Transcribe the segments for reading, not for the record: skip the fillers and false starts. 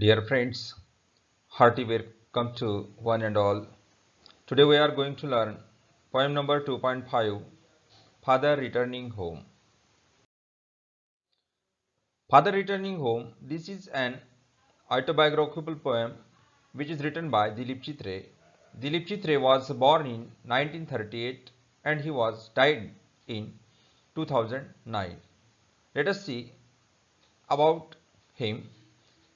Dear friends, hearty welcome to one and all. Today we are going to learn poem number 2.5, Father Returning Home. Father Returning Home, this is an autobiographical poem which is written by Dilip Chitre. Dilip Chitre was born in 1938 and he was died in 2009. Let us see about him.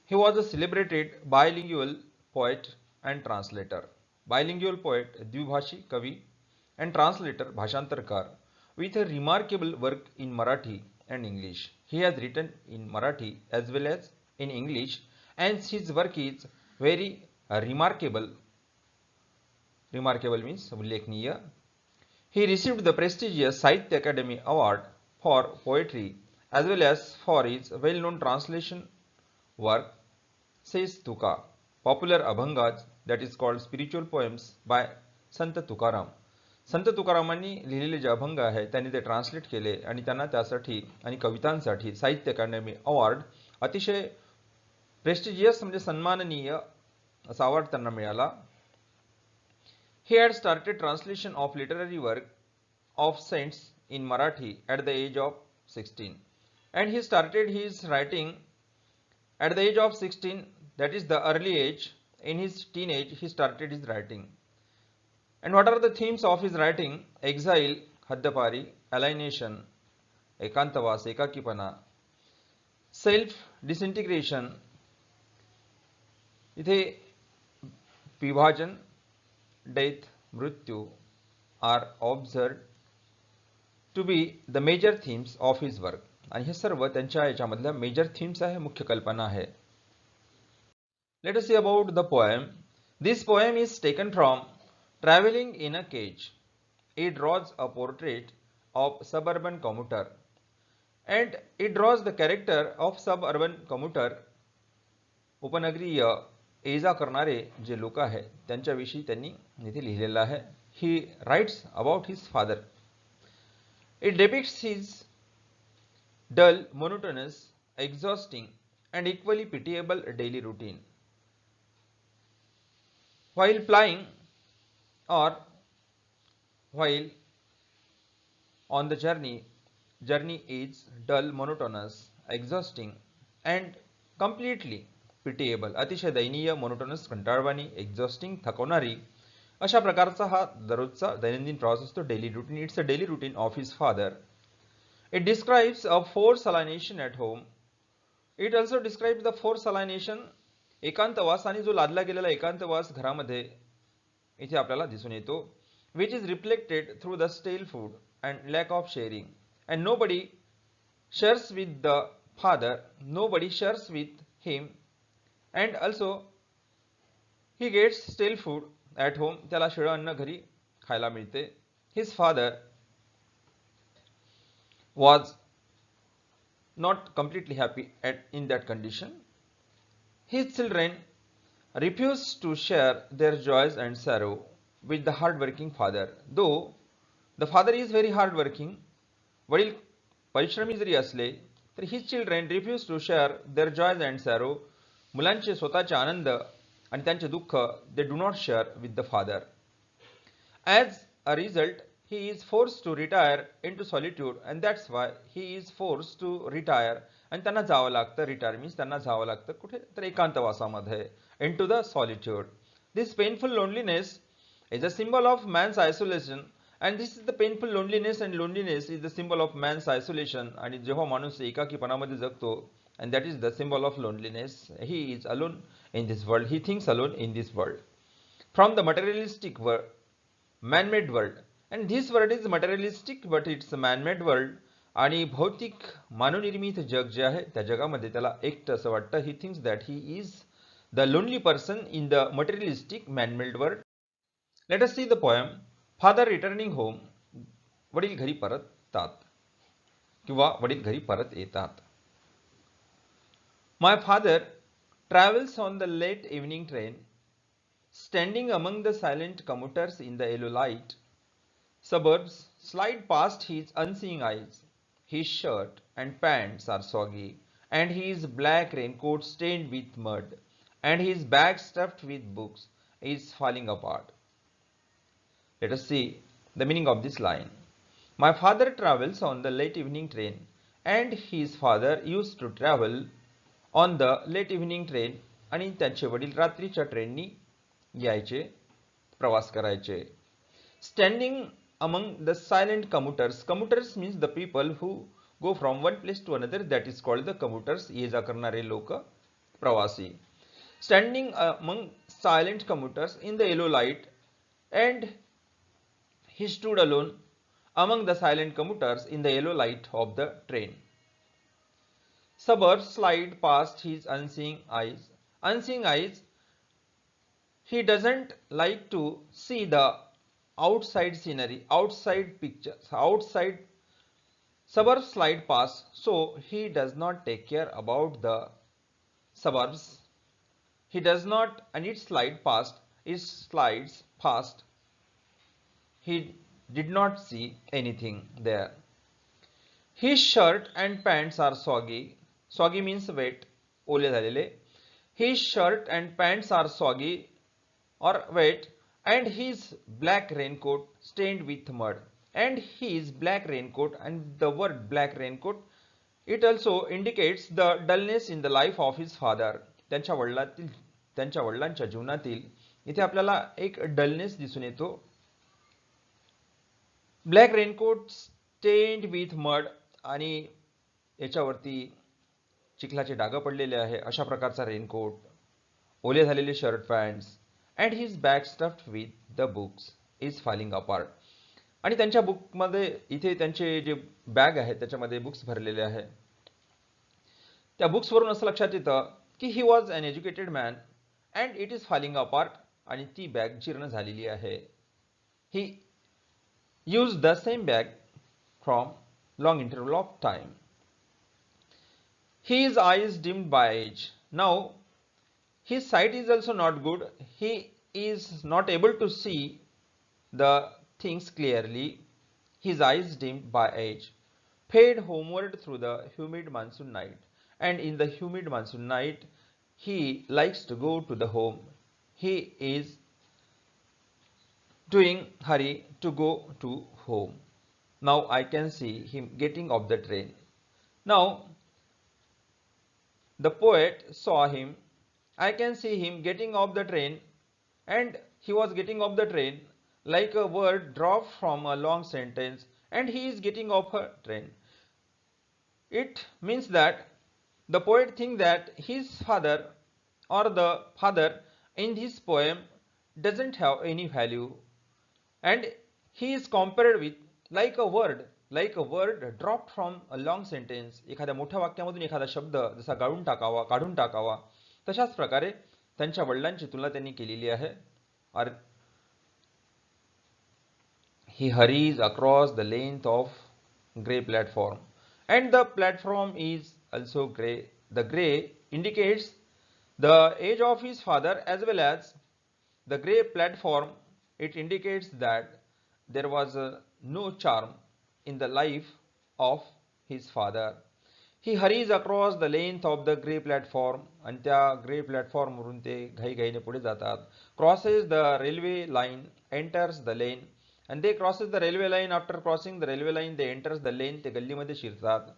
He was a celebrated bilingual poet and translator. Bilingual poet, Dvibhashi Kavi, and translator, Bhashantarkar, with a remarkable work in Marathi and English. He has written in Marathi as well as in English, and his work is very remarkable. Remarkable means ullekhniniya. He received the prestigious Sahitya Academy Award for poetry as well as for his well-known translation work says Tuka, popular abhangas that is called spiritual poems by संत तुकाराम. संत तुकारामांनी लिहिलेले जे अभंग आहे त्यांनी ते translate केले आणि त्यांना त्यासाठी आणि कवितांसाठी साहित्य अकादमी अवॉर्ड अतिशय प्रेस्टिजियस म्हणजे सन्माननीय असा अवॉर्ड त्यांना मिळाला. He had started translation of literary work of saints in Marathi at the age of 16, and he started his writing at the age of 16, that is the early age. In his teenage he started his writing. And what are the themes of his writing? Exile, haddapari, alienation, ekantavas, ekakipana, self disintegration. इथे विभाजन, death, मृत्यू are observed to be the major themes of his work. आणि हे सर्व त्यांच्या याच्यामधल्या major themes आहे, मुख्य कल्पना आहे. Let us see about the poem. This poem is taken from Traveling in a Cage. It draws a portrait of suburban commuter and it draws the character of suburban commuter. उपनगरीय ये-जा करणारे जे लोक आहे त्यांच्याविषयी त्यांनी इथे लिहिलेलं आहे. He writes about his father. It depicts his dull, monotonous, exhausting and equally pitiable daily routine. While flying or while on the journey is dull, monotonous, exhausting and completely pitiable. अतिशय दयनीय, मोनोटोनस, कंटाळवाणी, एक्झॉस्टिंग, थकवणारी अशा प्रकारचा हा दररोजचा दैनंदिन प्रवास असतो. Daily routine. It's a daily routine of his father. It describes a forced alienation at home. It also describes the forced alienation, एकांतवास आणि जो लादला गेलेला एकांतवास घरामध्ये इथे आपल्याला दिसून येतो, which is reflected through the stale food and lack of sharing. And nobody shares with the father, nobody shares with him, and also he gets stale food at home. त्याला शिळं अन्न घरी खायला मिळते. His father was not completely happy in that condition. His children refused to share their joys and sorrow with the hard-working father. Though the father is very hard-working, वडील परिश्रमी जरी असले तर his children refused to share their joys and sorrow. मुलांचे स्वतःचे आनंद आणि त्यांचे दुःख they do not share with the father. As a result, he is forced to retire into solitude, and that's why he is forced to retire. आणि त्यांना जावं लागतं. Retire means त्यांना जावं लागतं कुठे तर एकांतवासामध्ये, into the solitude. This painful loneliness is a symbol of man's isolation, and this is the painful loneliness, and loneliness is the symbol of man's isolation. आणि जेव्हा माणूस एकाकीपणामध्ये जगतो, and that is the symbol of loneliness. He is alone in this world. He thinks alone in this world. From the materialistic world, man-made world, and this world is materialistic but it's a man-made world. आणि भौतिक मानवनिर्मित जग जे आहे त्या जगामध्ये त्याला एकटं असं वाटतं. He thinks that he is the lonely person in the materialistic man-made world. Let us see the poem. Father returning home. वडील घरी परततात किंवा वडील घरी परत येतात. My father travels on the late evening train, standing among the silent commuters in the yellow light. Suburbs slide past his unseeing eyes. His shirt and pants are soggy, and his black raincoat stained with mud. and his bag stuffed with books is falling apart. Let us see the meaning of this line. My father travels on the late evening train, and his father used to travel on the late evening train. आणि त्याचे वडील रात्रीच्या ट्रेननी यायचे, प्रवास करायचे. Standing among the silent commuters. Commuters means the people who go from one place to another. That is called the commuters. ये जा करणारे लोक, प्रवासी. Standing among silent commuters in the yellow light, and he stood alone among the silent commuters in the yellow light of the train. Suburbs slide past his unseeing eyes. Unseeing eyes. He doesn't like to see the outside scenery, outside pictures, outside. Suburbs slide past, so he does not take care about the suburbs. He does not, and it slides past, it slides past. He did not see anything there. His shirt and pants are soggy. Soggy means wet, ओले झालेले. His shirt and pants are soggy or wet, and his black raincoat stained with mud. And his black raincoat, and the word black raincoat, it also indicates the dullness in the life of his father. त्यांच्या वडिलांच्या जीवनातील इथे आपल्याला एक dullness दिसून येतो. Black raincoat stained with mud, आणि याच्यावरती चिखलाचे डाग पडलेले आहे अशा प्रकारचा रेनकोट, ओले झालेले shirt pants. And his bag stuffed with the books is falling apart. आणि त्यांच्या बुकमध्ये इथे त्यांचे जे बॅग आहे त्याच्यामध्ये बुक्स भरलेले आहे. त्या बुक्सवरून असं लक्षात येतं की he was an educated man and it is falling apart, आणि ती बॅग जीर्ण झालेली आहे. ही used the same bag from long interval of time. His eyes dimmed by age. Now his sight is also not good. He is not able to see the things clearly. His eyes dimmed by age. Fade homeward through the humid monsoon night. And in the humid monsoon night, he likes to go to the home. He is doing hurry to go to home. Now I can see him getting off the train. Now the poet saw him. I can see him getting off the train, and he was getting off the train like a word dropped from a long sentence, and he is getting off a train. It means that the poet thinks that his father, or the father in this poem, doesn't have any value, and he is compared with like a word dropped from a long sentence. एखाद्या मोठ्या वाक्यामधून एखादा शब्द जसा काढून टाकावा तशाच प्रकारे त्यांच्या वडिलांची तुलना त्यांनी केलेली आहे. He hurries across the length of grey platform, and the platform is also grey. The grey indicates the age of his father, as well as the grey platform, it indicates that there was no charm in the life of his father. He hurries across the length of the grey platform, and त्या grey platform वरून ते घाईघाईने पुढे जातात. Crosses the railway line, enters the lane, and they crosses the railway line. After crossing the railway line, they enters the lane. ते गल्लीमध्ये शिरतात.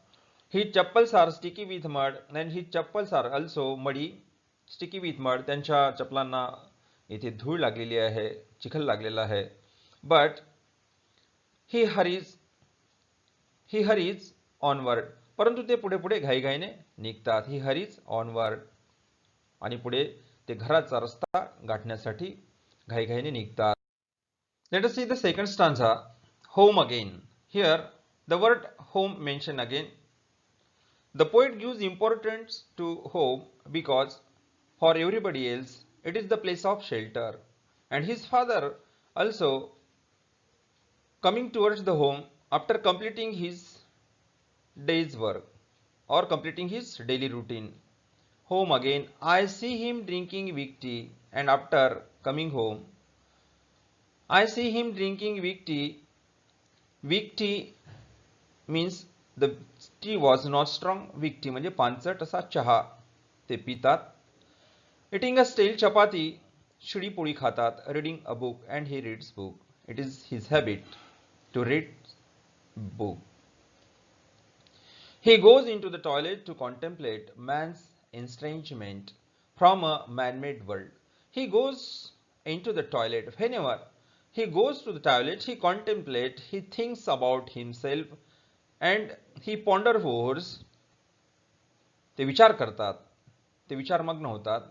His chappals are sticky with mud, and his chappals are also muddy. Sticky with mud, त्यांच्या चपलांना इथे धूळ लागलेली आहे, चिखल लागलेला आहे. But he hurries onward. परंतु ते पुढे पुढे घाईघाईने निघतात. He hurries onward. आणि पुढे ते घराचा रस्ता गाठण्यासाठी घाईघाईने निघतात. Let us see the second stanza. Home again. Here the word home mentioned again. The poet gives importance to home because for everybody else it is the place of shelter, and his father also coming towards the home after completing his day's work or completing his daily routine. Home again. I see him drinking weak tea, and after coming home I see him drinking weak tea. Weak tea means the tea was not strong. Weak tea म्हणजे पानचट असा चहा ते पितात. Eating a stale chapati, शिडी पोळी खातात, reading a book, and he reads book. It is his habit to read book. He goes into the toilet to contemplate man's estrangement from a man-made world. He goes into the toilet. Whenever he goes to the toilet, he contemplates, he thinks about himself, and he ponders. ते विचार करतात, ते विचारमग्न होतात.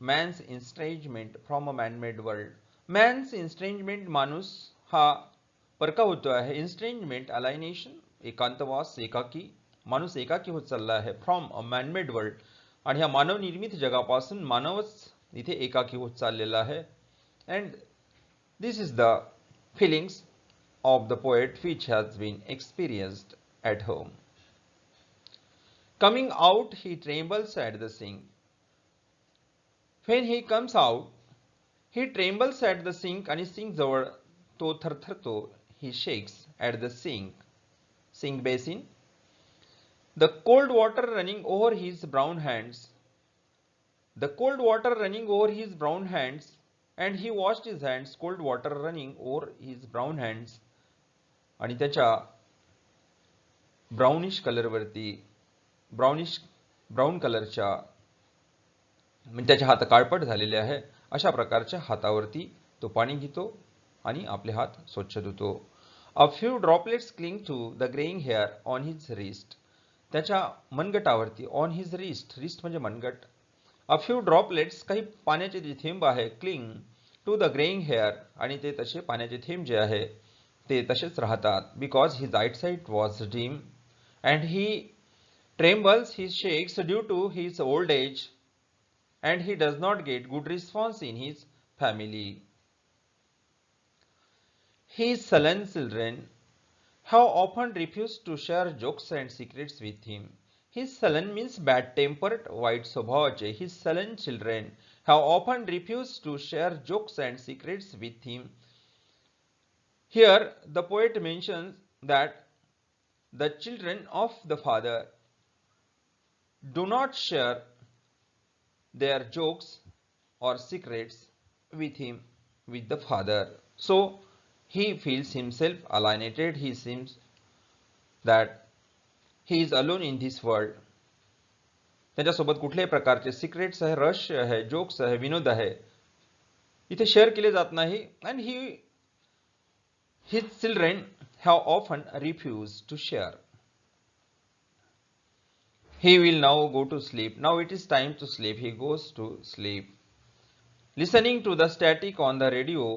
Man's estrangement from a man-made world. Man's estrangement, माणूस हा परका होतो आहे. इन्स्ट्रेंजमेंट अलायनेशन, एकांतवास, एकाकी. माणूस एकाकी होत चालला आहे फ्रॉम अ मॅन-मेड वर्ल्ड. आणि ह्या मानवनिर्मित जगापासून मानवच इथे एकाकी होत चाललेला आहे. And this is the feelings of the poet which has been experienced at home. Coming out, he trembles at the sink. When he comes out, he trembles at the sink, आणि sink जवळ तो थरथरतो. He shakes at the sink basin. The cold water running over his brown hands. The cold water running over his brown hands, and he washed his hands. Cold water running over his brown hands. आणि त्याच्या brownish कलरवरती, brown कलरच्या, म्हणजे त्याचे हात काळपट झालेले आहे अशा प्रकारच्या हातावरती तो पाणी घेतो आणि आपले हात स्वच्छ धुतो. A few droplets cling to the greying hair on his wrist. त्याच्या मनगटावरती, ऑन हिज रिस्ट, रिस्ट म्हणजे मनगट. अ फ्यू ड्रॉपलेट्स, काही पाण्याचे जे थेंब आहे, cling to the greying hair, आणि ते तसे पाण्याचे थेंब जे आहे ते तसेच राहतात. Because his eyesight was dim and he trembles, he shakes due to his old age, and he does not get good response in his family. His sullen children have often refused to share jokes and secrets with him. His sullen means bad-tempered, white स्वभावाचे. His sullen children have often refused to share jokes and secrets with him. Here, the poet mentions that the children of the father do not share their jokes or secrets with him, with the father. So, he feels himself alienated. He seems that he is alone in this world. त्याच्यासोबत कुठल्याही प्रकारचे secrets आहे, रहस्य आहे, jokes आहे, विनोद आहे, इथे share केले जात नाही. And his children have often refused to share. He will now go to sleep. Now it is time to sleep. He goes to sleep, listening to the static on the radio.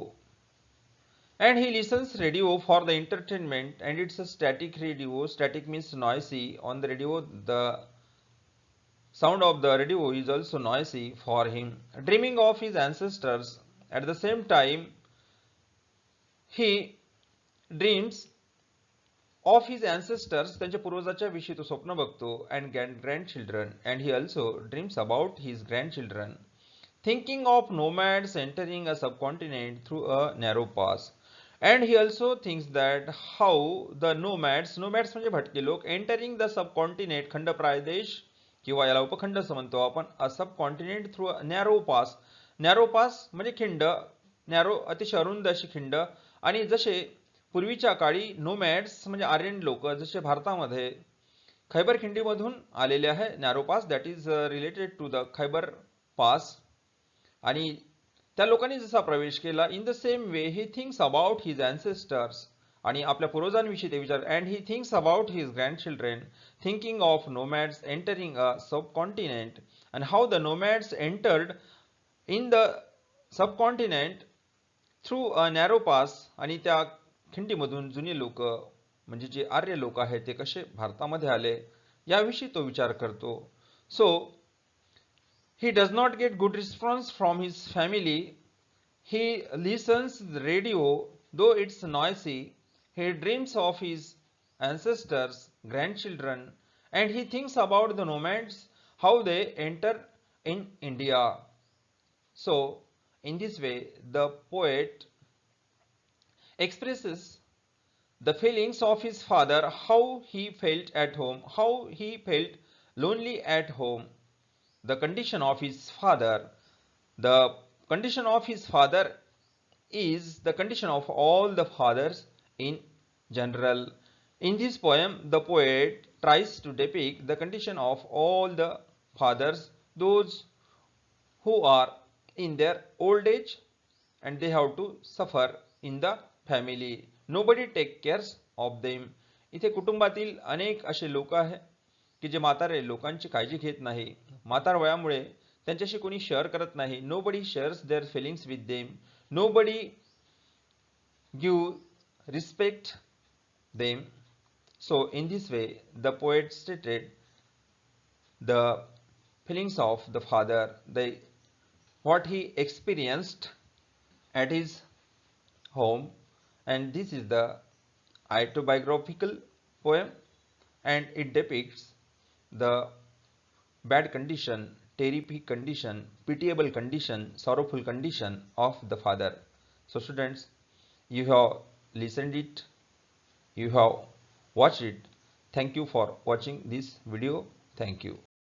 And he listens radio for the entertainment, and it's a static radio. Static means noisy. On the radio, the sound of the radio is also noisy for him. Dreaming of his ancestors. At the same time, he dreams of his ancestors, त्यांच्या पूर्वजाच्या विषयी तो स्वप्न बघतो. And grandchildren, and he also dreams about his grandchildren. Thinking of nomads entering a subcontinent through a narrow pass. And he also thinks that how the nomads म्हणजे भटके लोक, entering the subcontinent, खंडप्राय देश, किंवा याला उपखंड असं म्हणतो आपण, a subcontinent through a narrow pass. Narrow pass म्हणजे खिंड, नॅरो अतिशय अरुंद अशी खिंड. आणि जसे पूर्वीच्या काळी नोमॅड्स म्हणजे आर्यन लोक जसे भारतामध्ये खैबर खिंडीमधून आलेले आहे, narrow pass, that is related to the Khyber pass. आणि त्या लोकांनी जसा प्रवेश केला, in the same way he thinks about his ancestors, आणि आपल्या पूर्वजांविषयी ते विचार. And he thinks about his grandchildren, thinking of nomads entering a subcontinent, and how the nomads entered in the subcontinent through a narrow pass, आणि त्या खिंडीमधून जुने लोक म्हणजे जे आर्य लोक आहेत ते कसे भारतामध्ये आले याविषयी तो विचार करतो. सो he does not get good response from his family. He listens the radio, though it's noisy. He dreams of his ancestors, grandchildren, and he thinks about the nomads, how they enter in India. So, in this way, the poet expresses the feelings of his father, how he felt at home, how he felt lonely at home. the condition of his father. The condition of his father is the condition of all the fathers in general. In this poem, the poet tries to depict the condition of all the fathers, those who are in their old age and they have to suffer in the family. Nobody take cares of them. इथे कुटुंबातील अनेक असे लोक आहेत की जे म्हातारे लोकांची काळजी घेत नाही. म्हातार वयामुळे त्यांच्याशी कोणी शेअर करत नाही. Nobody shares their feelings with them. Nobody give respect them. So in this way the poet stated the feelings of the father, what he experienced at his home, and this is the autobiographical poem and it depicts the bad condition, terrific condition, pitiable condition, sorrowful condition of the father. So students, you have listened it, you have watched it. Thank you for watching this video. Thank you.